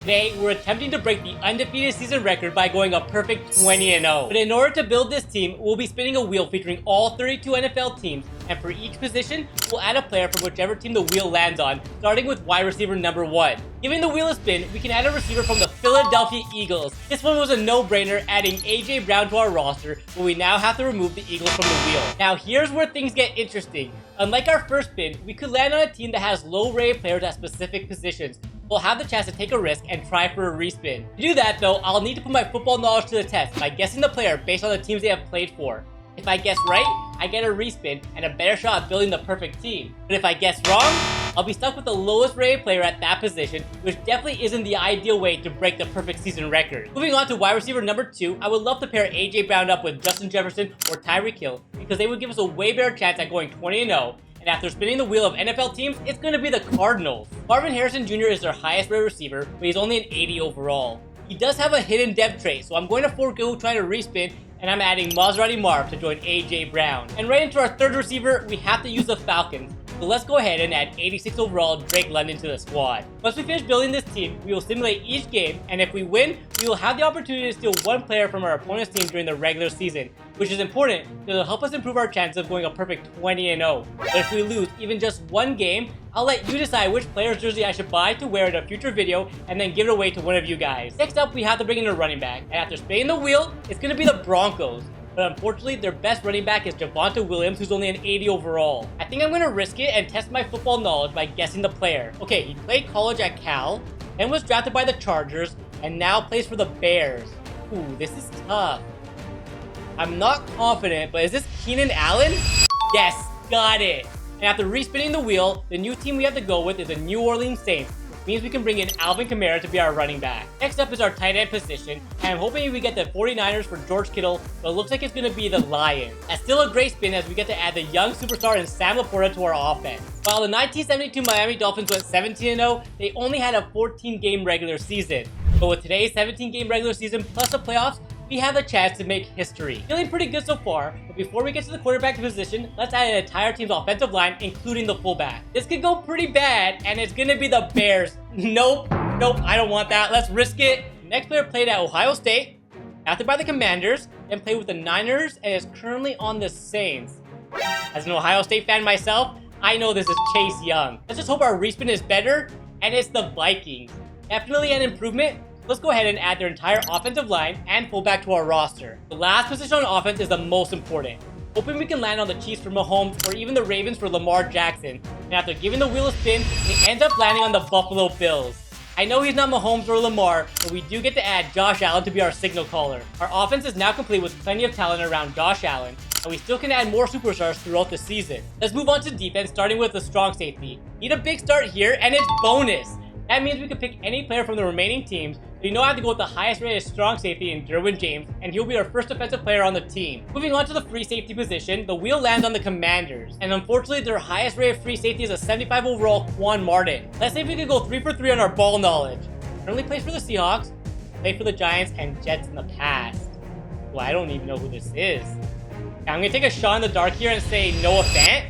Today, we're attempting to break the undefeated season record by going a perfect 20-0. But in order to build this team, we'll be spinning a wheel featuring all 32 NFL teams, and for each position, we'll add a player from whichever team the wheel lands on, starting with wide receiver number 1. Giving the wheel a spin, we can add a receiver from the Philadelphia Eagles. This one was a no-brainer, adding AJ Brown to our roster, but we now have to remove the Eagles from the wheel. Now here's where things get interesting. Unlike our first spin, we could land on a team that has low-rated players at specific positions. We'll have the chance to take a risk and try for a respin. To do that though, I'll need to put my football knowledge to the test by guessing the player based on the teams they have played for. If I guess right, I get a respin and a better shot at building the perfect team. But if I guess wrong, I'll be stuck with the lowest rated player at that position, which definitely isn't the ideal way to break the perfect season record. Moving on to wide receiver number 2, I would love to pair AJ Brown up with Justin Jefferson or Tyreek Hill because they would give us a way better chance at going 20-0. And after spinning the wheel of NFL teams, it's going to be the Cardinals. Marvin Harrison Jr. is their highest rated receiver, but he's only an 80 overall. He does have a hidden depth trait, so I'm going to forego trying to respin, and I'm adding Maserati Marv to join AJ Brown. And right into our third receiver, we have to use the Falcons. So let's go ahead and add 86 overall Drake London to the squad. Once we finish building this team, we will simulate each game, and if we win, we will have the opportunity to steal one player from our opponent's team during the regular season, which is important because it'll help us improve our chances of going a perfect 20-0. But if we lose even just one game, I'll let you decide which player's jersey I should buy to wear in a future video and then give it away to one of you guys. Next up, we have to bring in a running back, and after spinning the wheel, it's going to be the Broncos. But unfortunately, their best running back is Javonte Williams, who's only an 80 overall. I think I'm going to risk it and test my football knowledge by guessing the player. Okay, he played college at Cal, then was drafted by the Chargers, and now plays for the Bears. Ooh, this is tough. I'm not confident, but is this Keenan Allen? Yes, got it. And after respinning the wheel, the new team we have to go with is the New Orleans Saints, which means we can bring in Alvin Kamara to be our running back. Next up is our tight end position, and I'm hoping we get the 49ers for George Kittle, but it looks like it's going to be the Lions. That's still a great spin as we get to add the young superstar in Sam Laporta to our offense. While the 1972 Miami Dolphins went 17-0, they only had a 14-game regular season. But with today's 17-game regular season plus the playoffs, we have a chance to make history. Feeling pretty good so far, but before we get to the quarterback position, let's add an entire team's offensive line, including the fullback. This could go pretty bad, and it's gonna be the Bears. Nope, I don't want that. Let's risk it. Next player played at Ohio State, drafted by the Commanders, then played with the Niners, and is currently on the Saints. As an Ohio State fan myself, I know this is Chase Young. Let's just hope our respin is better, and it's the Vikings. Definitely an improvement. Let's go ahead and add their entire offensive line and fullback to our roster. The last position on offense is the most important. Hoping we can land on the Chiefs for Mahomes or even the Ravens for Lamar Jackson. And after giving the wheel a spin, it ends up landing on the Buffalo Bills. I know he's not Mahomes or Lamar, but we do get to add Josh Allen to be our signal caller. Our offense is now complete with plenty of talent around Josh Allen, and we still can add more superstars throughout the season. Let's move on to defense, starting with the strong safety. Need a big start here, and it's bonus. That means we can pick any player from the remaining teams, so you know I have to go with the highest rated strong safety in Derwin James, and he'll be our first defensive player on the team. Moving on to the free safety position, the wheel lands on the Commanders, and unfortunately their highest rated free safety is a 75 overall Quan Martin. Let's see if we can go 3 for 3 on our ball knowledge. Currently plays for the Seahawks, played for the Giants and Jets in the past. Well, I don't even know who this is. Now, I'm gonna take a shot in the dark here and say Noah Fant.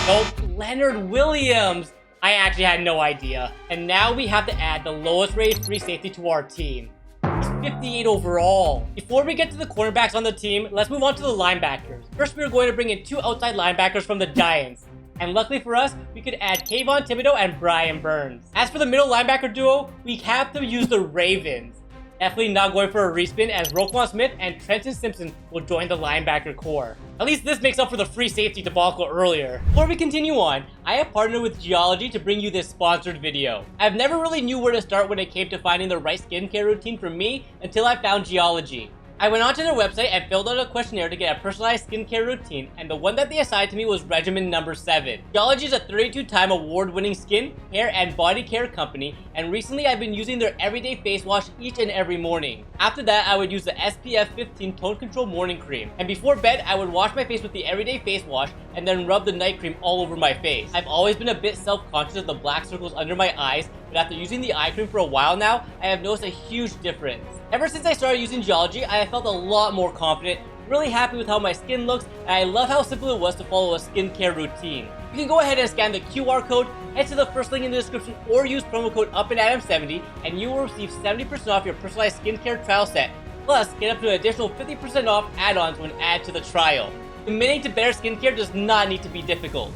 Nope, Leonard Williams. I actually had no idea. And now we have to add the lowest rated free safety to our team. He's 58 overall. Before we get to the cornerbacks on the team, let's move on to the linebackers. First, we're going to bring in 2 outside linebackers from the Giants. And luckily for us, we could add Kayvon Thibodeau and Brian Burns. As for the middle linebacker duo, we have to use the Ravens. Definitely not going for a respin as Roquan Smith and Trenton Simpson will join the linebacker core. At least this makes up for the free safety debacle earlier. Before we continue on, I have partnered with Geology to bring you this sponsored video. I've never really knew where to start when it came to finding the right skincare routine for me until I found Geology. I went onto their website and filled out a questionnaire to get a personalized skincare routine, and the one that they assigned to me was regimen number 7. Geology is a 32-time award-winning skin, hair, and body care company, and recently I've been using their everyday face wash each and every morning. After that, I would use the SPF 15 Tone Control Morning Cream, and before bed, I would wash my face with the everyday face wash and then rub the night cream all over my face. I've always been a bit self-conscious of the black circles under my eyes, but after using the eye cream for a while now, I have noticed a huge difference. Ever since I started using Geology, I have felt a lot more confident, Really happy with how my skin looks, and I love how simple it was to follow a skincare routine. You can go ahead and scan the QR code, head to the first link in the description, or use promo code UPAndAdam70, and you will receive 70% off your personalized skincare trial set. Plus, get up to an additional 50% off add-ons when added to the trial. Committing to better skincare does not need to be difficult.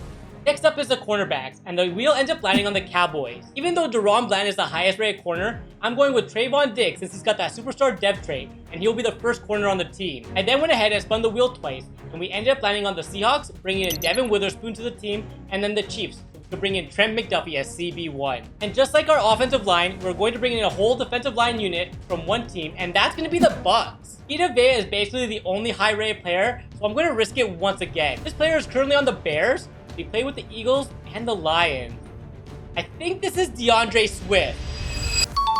Next up is the cornerbacks, and the wheel ends up landing on the Cowboys. Even though DaRon Bland is the highest rated corner, I'm going with Trevon Diggs since he's got that superstar dev trait, and he'll be the first corner on the team. I then went ahead and spun the wheel twice, and we ended up landing on the Seahawks, bringing in Devin Witherspoon to the team, and then the Chiefs to bring in Trent McDuffie as CB1. And just like our offensive line, we're going to bring in a whole defensive line unit from one team, and that's going to be the Bucs. Vita Vea is basically the only high-rated player, so I'm going to risk it once again. This player is currently on the Bears. We play with the Eagles and the Lions. I think this is DeAndre Swift.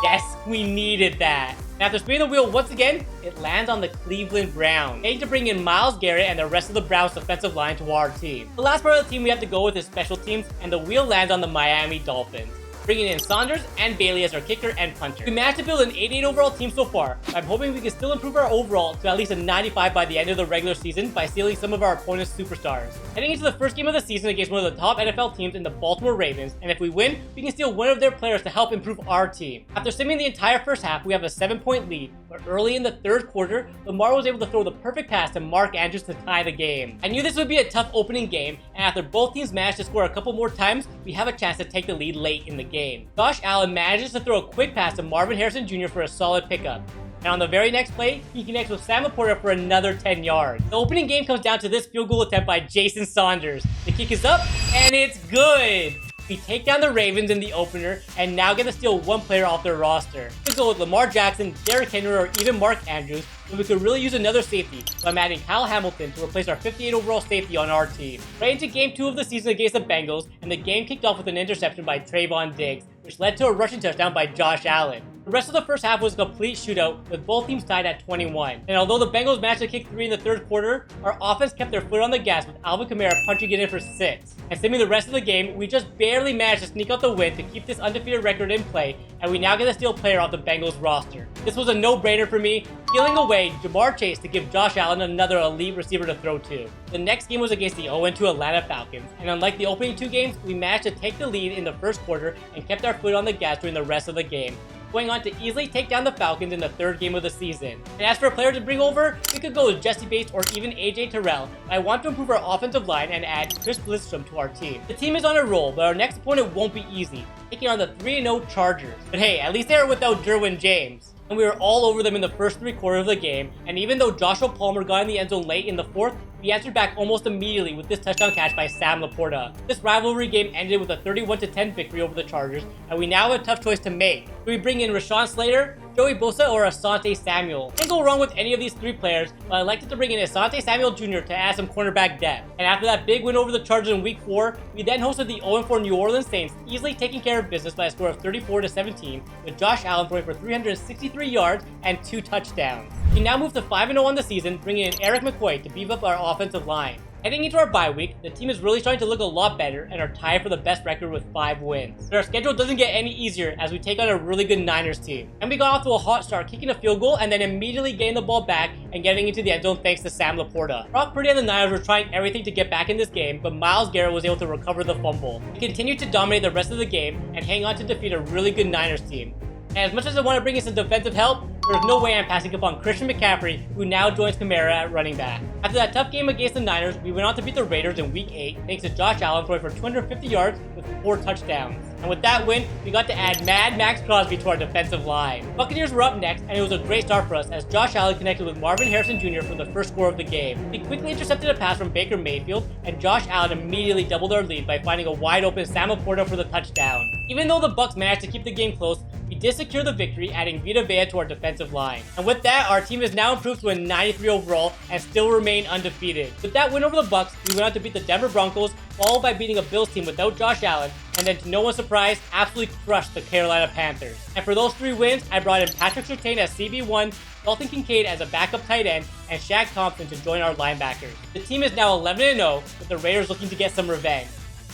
Yes, we needed that. And after spinning the wheel once again, it lands on the Cleveland Browns. Aim to bring in Myles Garrett and the rest of the Browns defensive line to our team. The last part of the team we have to go with is special teams, and the wheel lands on the Miami Dolphins, bringing in Saunders and Bailey as our kicker and punter. We managed to build an 88 overall team so far, but I'm hoping we can still improve our overall to at least a 95 by the end of the regular season by stealing some of our opponent's superstars. Heading into the first game of the season against one of the top NFL teams in the Baltimore Ravens, and if we win, we can steal one of their players to help improve our team. After simming the entire first half, we have a 7-point lead, but early in the third quarter, Lamar was able to throw the perfect pass to Mark Andrews to tie the game. I knew this would be a tough opening game, and after both teams managed to score a couple more times, we have a chance to take the lead late in the game. Josh Allen manages to throw a quick pass to Marvin Harrison Jr. for a solid pickup. And on the very next play, he connects with Sam Laporta for another 10 yards. The opening game comes down to this field goal attempt by Jason Saunders. The kick is up, and it's good! We take down the Ravens in the opener, and now get to steal one player off their roster. We could go with Lamar Jackson, Derrick Henry, or even Mark Andrews, but we could really use another safety, so I'm adding Kyle Hamilton to replace our 58 overall safety on our team. Right into game 2 of the season against the Bengals, and the game kicked off with an interception by Trevon Diggs, which led to a rushing touchdown by Josh Allen. The rest of the first half was a complete shootout, with both teams tied at 21. And although the Bengals managed to kick 3 in the third quarter, our offense kept their foot on the gas with Alvin Kamara punching it in for 6. And simming the rest of the game, we just barely managed to sneak out the win to keep this undefeated record in play, and we now get to steal a player off the Bengals roster. This was a no-brainer for me, peeling away Ja'Marr Chase to give Josh Allen another elite receiver to throw to. The next game was against the 0-2 Atlanta Falcons, and unlike the opening 2 games, we managed to take the lead in the first quarter and kept our foot on the gas during the rest of the game, going on to easily take down the Falcons in the third game of the season. And as for a player to bring over, we could go with Jesse Bates or even AJ Terrell, but I want to improve our offensive line and add Chris Lindstrom to our team. The team is on a roll, but our next opponent won't be easy, taking on the 3-0 Chargers. But hey, at least they are without Derwin James. And we were all over them in the first 3 quarters of the game, and even though Joshua Palmer got in the end zone late in the fourth, we answered back almost immediately with this touchdown catch by Sam Laporta. This rivalry game ended with a 31-10 victory over the Chargers, and we now have a tough choice to make. Do we bring in Rashawn Slater, Joey Bosa, or Asante Samuel? Can't go wrong with any of these 3 players, but I elected to bring in Asante Samuel Jr. to add some cornerback depth. And after that big win over the Chargers in week 4, we then hosted the 0-4 New Orleans Saints, easily taking care of business by a score of 34-17, with Josh Allen throwing for 363 yards and 2 touchdowns. We now move to 5-0 on the season, bringing in Eric McCoy to beef up our offensive line. Heading into our bye week, the team is really starting to look a lot better and are tied for the best record with 5 wins. But our schedule doesn't get any easier as we take on a really good Niners team. And we got off to a hot start, kicking a field goal and then immediately getting the ball back and getting into the end zone thanks to Sam Laporta. Brock Purdy and the Niners were trying everything to get back in this game, but Myles Garrett was able to recover the fumble. We continued to dominate the rest of the game and hang on to defeat a really good Niners team. And as much as I want to bring in some defensive help, there's no way I'm passing up on Christian McCaffrey, who now joins Kamara at running back. After that tough game against the Niners, we went on to beat the Raiders in week 8 thanks to Josh Allen throwing for 250 yards with 4 touchdowns. And with that win, we got to add Mad Max Crosby to our defensive line. Buccaneers were up next, and it was a great start for us as Josh Allen connected with Marvin Harrison Jr. for the first score of the game. He quickly intercepted a pass from Baker Mayfield, and Josh Allen immediately doubled our lead by finding a wide open Sam Laporta for the touchdown. Even though the Bucs managed to keep the game close, we did secure the victory, adding Vita Vea to our defensive line. And with that, our team is now improved to a 93 overall and still remain undefeated. With that win over the Bucs, we went on to beat the Denver Broncos, followed by beating a Bills team without Josh Allen, and then to no one's surprise, absolutely crushed the Carolina Panthers. And for those 3 wins, I brought in Patrick Surtain as CB1, Dalton Kincaid as a backup tight end, and Shaq Thompson to join our linebackers. The team is now 11-0, with the Raiders looking to get some revenge.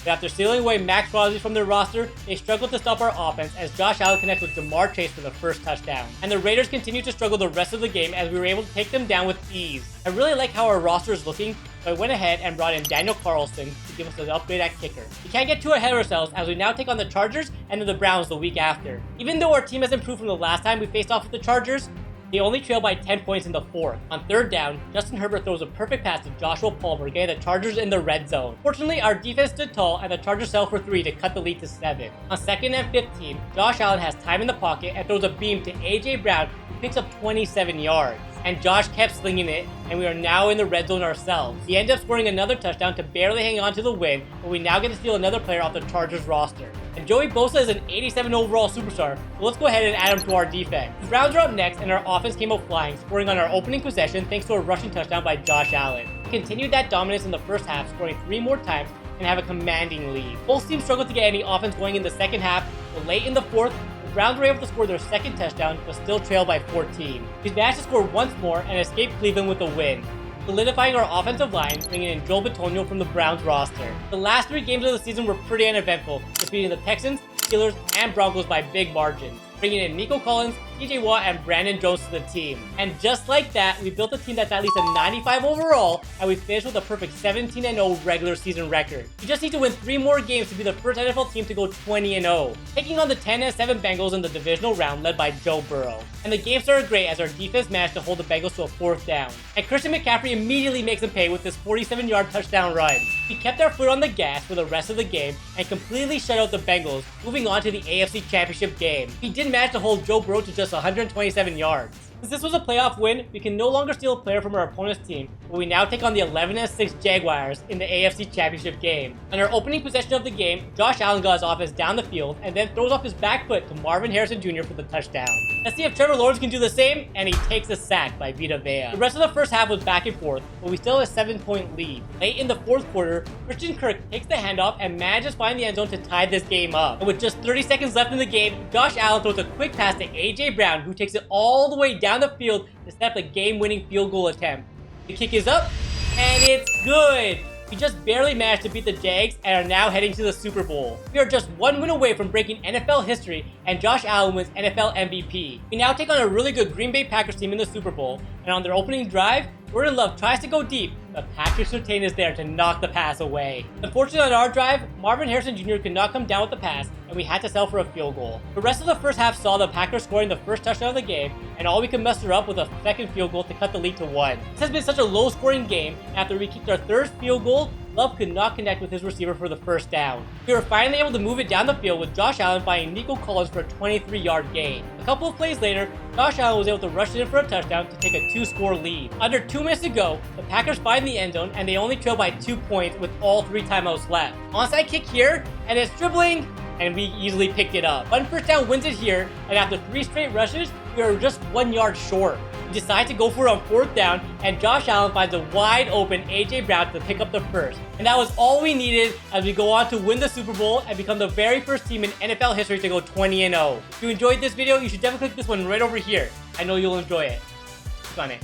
But after sealing away Max Crosby from their roster, they struggled to stop our offense as Josh Allen connects with Jamar Chase for the first touchdown. And the Raiders continued to struggle the rest of the game as we were able to take them down with ease. I really like how our roster is looking, so I went ahead and brought in Daniel Carlson to give us an upgrade at kicker. We can't get too ahead of ourselves as we now take on the Chargers and then the Browns the week after. Even though our team has improved from the last time we faced off with the Chargers, they only trail by 10 points in the fourth. On third down, Justin Herbert throws a perfect pass to Joshua Palmer, getting the Chargers in the red zone. Fortunately, our defense stood tall and the Chargers fell for 3 to cut the lead to 7. On 2nd and 15, Josh Allen has time in the pocket and throws a beam to A.J. Brown, who picks up 27 yards. And Josh kept slinging it, and we are now in the red zone ourselves. We end up scoring another touchdown to barely hang on to the win, but we now get to steal another player off the Chargers roster. And Joey Bosa is an 87 overall superstar, so let's go ahead and add him to our defense. The Browns are up next, and our offense came out flying, scoring on our opening possession thanks to a rushing touchdown by Josh Allen. We continued that dominance in the first half, scoring 3 more times and have a commanding lead. Both teams struggled to get any offense going in the second half, but late in the fourth, the Browns were able to score their second touchdown, but still trailed by 14. We managed to score once more and escape Cleveland with a win, solidifying our offensive line, bringing in Joe Bitonio from the Browns roster. The last 3 games of the season were pretty uneventful, defeating the Texans, Steelers, and Broncos by big margins, bringing in Nico Collins, TJ Watt, and Brandon Jones to the team. And just like that, we built a team that's at least a 95 overall, and we finished with a perfect 17-0 regular season record. We just need to win 3 more games to be the first NFL team to go 20-0, taking on the 10-7 Bengals in the divisional round led by Joe Burrow. And the game started great as our defense managed to hold the Bengals to a 4th down. And Christian McCaffrey immediately makes them pay with this 47-yard touchdown run. We kept our foot on the gas for the rest of the game and completely shut out the Bengals, moving on to the AFC Championship game. We did manage to hold Joe Burrow to just 127 yards. Since this was a playoff win, we can no longer steal a player from our opponent's team, but we now take on the 11-6 Jaguars in the AFC Championship game. On our opening possession of the game, Josh Allen got his offense down the field and then throws off his back foot to Marvin Harrison Jr. for the touchdown. Let's see if Trevor Lawrence can do the same, and he takes a sack by Vita Vea. The rest of the first half was back and forth, but we still have a 7-point lead. Late in the fourth quarter, Christian Kirk takes the handoff and manages to find the end zone to tie this game up. And with just 30 seconds left in the game, Josh Allen throws a quick pass to A.J. Brown, who takes it all the way down the field to set up a game-winning field goal attempt. The kick is up, and it's good! We just barely managed to beat the Jags and are now heading to the Super Bowl. We are just 1 win away from breaking NFL history, and Josh Allen wins NFL MVP. We now take on a really good Green Bay Packers team in the Super Bowl, and on their opening drive, Jordan Love tries to go deep, but Patrick Surtain is there to knock the pass away. Unfortunately on our drive, Marvin Harrison Jr. could not come down with the pass, and we had to settle for a field goal. The rest of the first half saw the Packers scoring the first touchdown of the game, and all we could muster up was a second field goal to cut the lead to 1. This has been such a low-scoring game, and after we kicked our third field goal, Love could not connect with his receiver for the first down. We were finally able to move it down the field with Josh Allen finding Nico Collins for a 23-yard gain. A couple of plays later, Josh Allen was able to rush it in for a touchdown to take a 2-score lead. Under 2 minutes to go, the Packers find the end zone and they only trail by 2 points with all 3 timeouts left. Onside kick here, and it's dribbling, and we easily picked it up. One first down wins it here, and after 3 straight rushes, we are just 1 yard short. We decide to go for it on 4th down, and Josh Allen finds a wide open A.J. Brown to pick up the first. And that was all we needed as we go on to win the Super Bowl and become the very first team in NFL history to go 20-0. If you enjoyed this video, you should definitely click this one right over here. I know you'll enjoy it. Click on it.